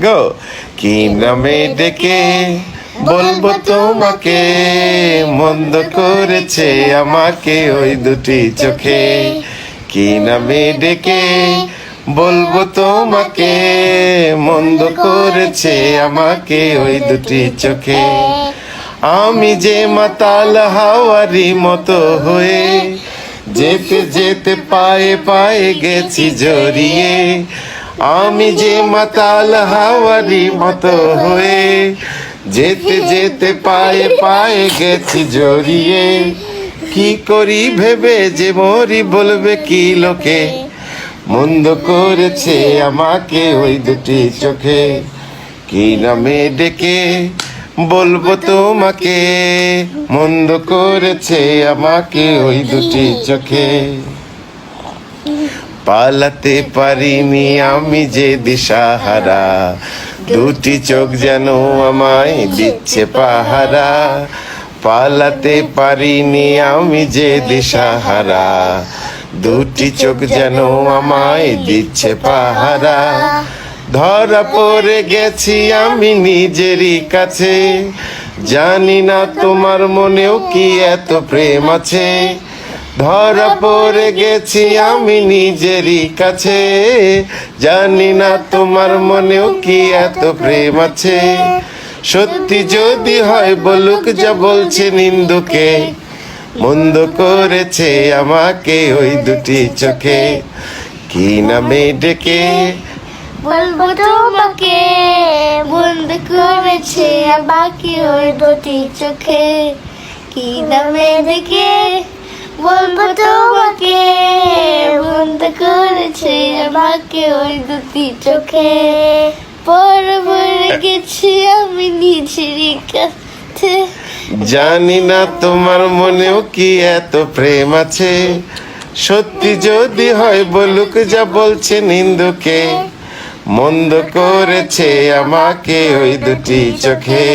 গো কি নামে ডেকে বলবো তোমাকে, মন্দ করেছে আমাকে ওই দুটি চোখে। কি নামে ডেকে বলবো তোমাকে, মন্দ করেছে আমাকে ওই দুটি চোখে। আমি যে মাতাল হাওয়ারি মতো হয়ে যেতে যেতে পায়ে পায়ে গেছি জড়িয়ে। আমি যে মাতাল হাওয়ারি মতো হয়ে যেতে যেতে পায়ে পায়ে গেছি জড়িয়ে। কি করি ভেবে যে মরি বলবে কি লোকে, মন্দ করেছে আমাকে ওই দুটি চোখে। কি নামে ডেকে বলবো তোমাকে, মন্দ করেছে আমাকে ওই দুটি চোখে। পালাতে পারিনি আমি যে দিশাহারা, দুটি চোখ যেন আমায় দিচ্ছে পাহারা। পালাতে পারিনি আমি যে দিশাহারা, দুটি চোখ যেন আমায় দিচ্ছে পাহারা। ধরা পড়ে গেছি আমি নিজেরই কাছে, জানি না তোমার মনেও কি এত প্রেম আছে। ধরা পড়ে গেছি আমি নিজেরই কাছে, জানি না তোমার মনেও কি এত প্রেম আছে। সত্যি যদি হয় বলুক যা বলছে নিন্দুকে, মন্দ করেছে আমাকে ওই দুটি চোখে। কি নামে ডেকে বলবো তোমাকে, বন্ধ করেছে আমাকে ওই দুটি চোখে। কি নামে ডেকে বলবো তোমাকে, বন্ধ করেছে আমাকে ওই দুটি চোখে। পড়ে পড়ে গেছি আমি নিজেরই কাছে, জানি না তোমার মনেও কি এত প্রেম আছে। সত্যি যদি হয় বলুক যা বলছে নিন্দুকে, মন্দ করেছে আমাকে ওই দুটি চোখে।